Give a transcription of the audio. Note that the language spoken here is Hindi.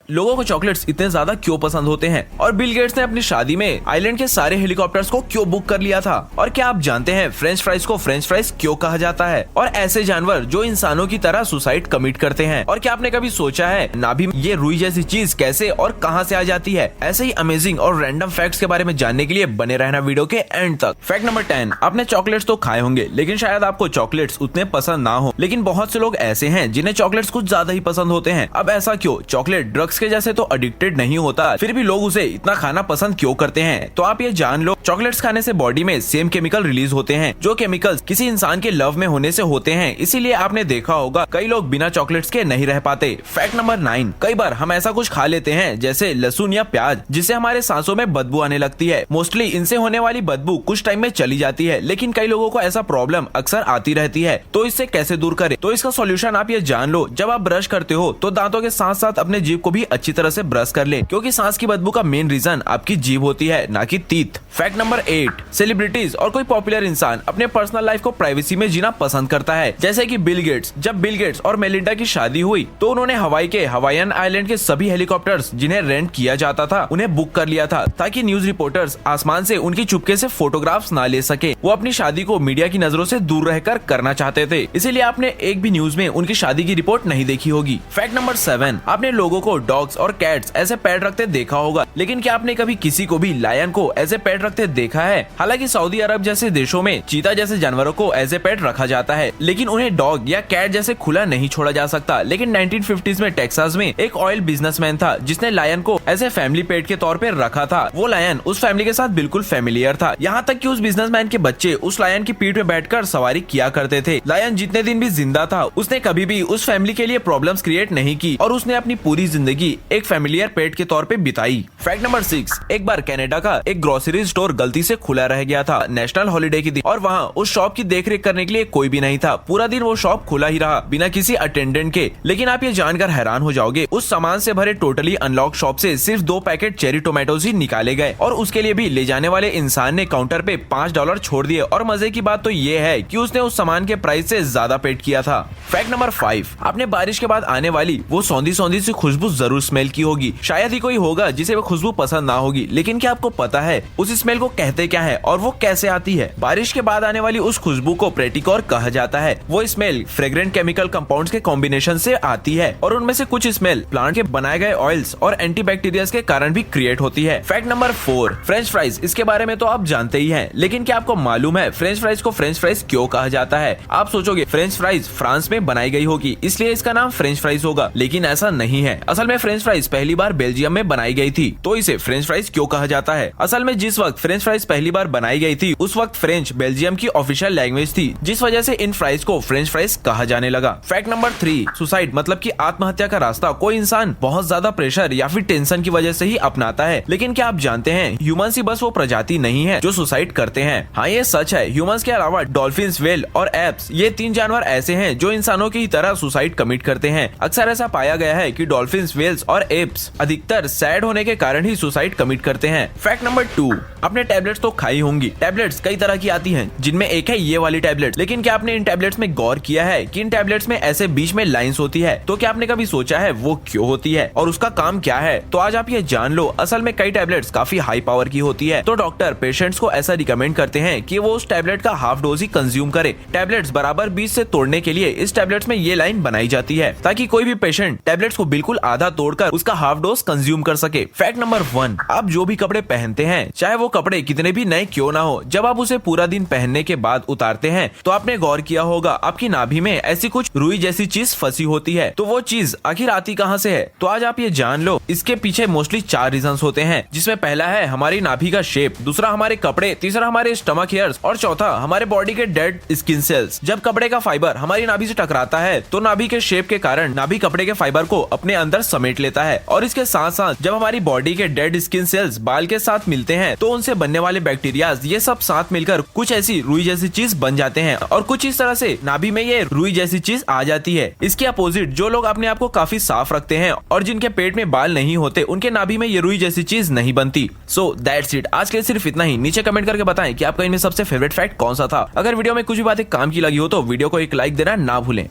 लोगों को चॉकलेट्स इतने ज्यादा क्यों पसंद होते हैं और बिल गेट्स ने अपनी शादी में आइलैंड के सारे हेलीकॉप्टर्स को क्यों बुक कर लिया था। और क्या आप जानते हैं फ्रेंच फ्राइज को फ्रेंच फ्राइज क्यों कहा जाता है और ऐसे जानवर जो इंसानों की तरह सुसाइड कमिट करते हैं। और क्या आपने कभी सोचा है नाभि में ये रुई जैसी चीज कैसे और कहां से आ जाती है। ऐसे ही अमेजिंग और रैंडम फैक्ट्स के बारे में जानने के लिए बने रहना वीडियो के एंड तक। फैक्ट नंबर 10, आपने चॉकलेट्स तो खाए होंगे लेकिन शायद आपको चॉकलेट्स उतने पसंद ना हो, लेकिन बहुत से लोग ऐसे हैं जिन्हें चॉकलेट्स कुछ ज्यादा ही पसंद होते हैं। अब ऐसा क्यों? चॉकलेट ड्रग्स के जैसे तो एडिक्टेड नहीं होता, फिर भी लोग उसे इतना खाना पसंद क्यों करते हैं? तो आप ये जान लो, चॉकलेट्स खाने से बॉडी में सेम केमिकल रिलीज होते हैं जो केमिकल्स किसी इंसान के लव में होने से होते हैं। इसीलिए आपने देखा होगा कई लोग बिना चॉकलेट्स के नहीं रह पाते। फैक्ट नंबर 9, कई बार हम ऐसा कुछ खा लेते हैं जैसे लहसुन या प्याज जिससे हमारे सांसों में बदबू आने लगती है। मोस्टली इनसे होने वाली बदबू कुछ टाइम में चली जाती है, लेकिन कई लोगों को ऐसा प्रॉब्लम अक्सर आती रहती है। तो इससे कैसे दूर करें? तो इसका सॉल्यूशन आप ये जान लो, जब आप ब्रश करते हो तो दांतों के साथ साथ अपने जीभ को भी अच्छी तरह से ब्रश कर ले, क्योंकि सांस की बदबू का मेन रीजन आपकी जीभ होती है, ना कि टीथ। फैक्ट नंबर 8, सेलिब्रिटीज और कोई पॉपुलर इंसान अपने पर्सनल लाइफ को प्राइवेसी में जीना पसंद करता है। जैसे कि बिल गेट्स। जब बिल गेट्स और मेलिंडा की शादी हुई तो उन्होंने हवाई के हवाईयन आइलैंड के सभी हेलीकॉप्टर्स जिन्हें रेंट किया जाता था उन्हें बुक कर लिया था, ताकि न्यूज रिपोर्टर्स आसमान से उनकी चुपके से फोटोग्राफ्स ना ले सके। वो अपनी शादी को मीडिया की नजरों से दूर रहकर करना चाहते थे, इसीलिए आपने एक भी न्यूज में उनकी शादी की रिपोर्ट नहीं देखी होगी। फैक्ट नंबर 7, आपने लोगों को डॉग्स और कैट्स ऐसे पेट रखते देखा होगा, लेकिन क्या आपने कभी किसी को भी लायन को ऐसे पेट रखते देखा है? हालांकि सऊदी अरब जैसे देशों में चीता जैसे जानवरों को ऐसे पेट रखा जाता है, लेकिन उन्हें डॉग या कैट जैसे खुला नहीं छोड़ा जा सकता। लेकिन 1950s में टेक्सास में एक ऑयल बिजनेसमैन था जिसने लायन को ऐसे फैमिली पेट के तौर पर रखा था। वो लायन उस फैमिली के साथ बिल्कुल फेमिलियर था, यहाँ तक कि उस बिजनेसमैन के बच्चे उस लायन की पीठ पे बैठकर सवारी किया करते थे। लायन जितने दिन भी जिंदा था उसने कभी भी उस फैमिली के लिए प्रॉब्लम्स क्रिएट नहीं की और उसने अपनी पूरी जिंदगी एक फेमिलियर पेट के तौर पे बिताई। फैक्ट नंबर 6, एक बार कनाडा का एक ग्रोसरी स्टोर गलती से खुला रह गया था नेशनल हॉलिडे के दिन, और वहाँ उस शॉप की देखरेख करने के लिए कोई भी नहीं था। पूरा दिन वो शॉप खुला ही रहा बिना किसी अटेंडेंट के। लेकिन आप ये जानकर हैरान हो जाओगे, उस सामान से भरे टोटली अनलॉक शॉप से सिर्फ 2 पैकेट चेरी टोमेटोज ही निकाले गए, और उसके लिए भी ले जाने वाले इंसान ने काउंटर पे $5 छोड़ दिए। और मजे की बात तो ये है कि उसने उस सामान के प्राइस से ज्यादा पेड किया था। फैक्ट नंबर 5, आपने बारिश के बाद आने वाली वो सौंधी सौंधी सी खुशबू जरूर स्मेल की होगी। शायद ही कोई होगा जिसे वो खुशबू पसंद ना होगी, लेकिन क्या आपको पता है उस स्मेल को कहते क्या है और वो कैसे आती है? बारिश के बाद आने वाली उस खुशबू को प्रेटिकोर कहा जाता है। वो स्मेल फ्रेग्रेंट केमिकल कंपाउंड्स के कॉम्बिनेशन से आती है, और उनमें से कुछ स्मेल प्लांट के बनाए गए ऑयल्स और एंटीबैक्टीरिया के कारण भी क्रिएट होती है। Fact number 4, French fries. इसके बारे में तो आप जानते ही हैं, लेकिन क्या आपको मालूम है फ्रेंच फ्राइज को फ्रेंच फ्राइज क्यों कहा जाता है? आप सोचोगे फ्रेंच फ्राइज फ्रांस में बनाई गई होगी इसलिए इसका नाम फ्रेंच फ्राइज होगा, लेकिन ऐसा नहीं है। असल में फ्रेंच फ्राइज पहली बार बेल्जियम में बनाई गई थी, तो इसे फ्रेंच फ्राइज क्यों कहा जाता है? असल में जिस वक्त फ्रेंच फ्राइज पहली बार बनाई गई थी उस वक्त फ्रेंच बेल्जियम की ऑफिशियल लैंग्वेज थी, जिस वजह से इन फ्राइज को फ्रेंच फ्राइज कहा जाने लगा। फैक्ट नंबर 3, सुसाइड मतलब कि आत्महत्या का रास्ता कोई इंसान बहुत ज्यादा प्रेशर या फिर टेंशन की वजह से ही अपनाता है, लेकिन क्या आप जानते हैं ह्यूमंस ही बस वो प्रजाति नहीं है जो सुसाइड करते हैं। हाँ, ये सच है। ह्यूमंस के अलावा डॉल्फिन्स, व्हेल और एप्स, ये 3 जानवर ऐसे हैं जो इंसानों की तरह सुसाइड कमिट करते हैं। अक्सर ऐसा पाया गया है कि डॉल्फिन्स, व्हेल्स और एप्स अधिकतर सैड होने के कारण ही सुसाइड कमिट करते हैं। फैक्ट नंबर 2, आपने टैबलेट्स तो खाई होंगी। टैबलेट्स कई तरह की आती हैं, जिनमें एक है ये वाली टैबलेट। लेकिन क्या आपने इन टैबलेट्स में गौर किया है कि इन टैबलेट्स में ऐसे बीच में लाइंस होती है? तो क्या आपने कभी सोचा है वो क्यों होती है और उसका काम क्या है? तो आज आप ये जान लो। असल में कई टैबलेट्स काफी हाई पावर की होती है, तो डॉक्टर पेशेंट्स को ऐसा रिकमेंड करते हैं कि वो उस टैबलेट का हाफ डोज ही कंज्यूम करे। टैबलेट्स बराबर बीच से तोड़ने के लिए इस टैबलेट्स में ये लाइन बनाई जाती है, ताकि कोई भी पेशेंट टैबलेट्स को बिल्कुल आधा तोड़कर उसका हाफ डोज कंज्यूम कर सके। फैक्ट नंबर 1, आप जो भी कपड़े पहनते हैं, चाहे वो कपड़े कितने भी नए क्यों ना हो, जब आप उसे पूरा दिन पहनने के बाद उतारते हैं तो आपने गौर किया होगा आपकी नाभि में ऐसी कुछ रुई जैसी चीज फंसी होती है। तो वो चीज आखिर आती कहाँ से है? तो आज आप ये जान लो। इसके पीछे मोस्टली 4 रीजंस होते हैं, जिसमें पहला है हमारी नाभि का शेप, दूसरा हमारे कपड़े, तीसरा हमारे स्टमक हेयर्स और चौथा हमारे बॉडी के डेड स्किन सेल्स। जब कपड़े का फाइबर हमारी नाभि से टकराता है तो नाभि के शेप के कारण नाभि कपड़े के फाइबर को अपने अंदर समेट लेता है, और इसके साथ साथ जब हमारी बॉडी के डेड स्किन सेल्स बाल के साथ मिलते हैं तो उनसे बनने वाले बैक्टीरिया ये सब साथ मिलकर कुछ ऐसी रुई जैसी चीज बन जाते हैं, और कुछ इस तरह से नाभि में ये रुई जैसी चीज आ जाती है। इसके अपोजिट जो लोग अपने आप को काफी साफ रखते हैं और जिनके पेट में बाल नहीं होते, उनके नाभि में ये रुई जैसी चीज नहीं बनती। So that's it. आज के लिए सिर्फ इतना ही। नीचे कमेंट करके बताएं कि आपका इनमें सबसे फेवरेट फैक्ट कौन सा था। अगर वीडियो में कुछ भी बातें काम की लगी हो तो वीडियो को एक लाइक देना ना भूलें।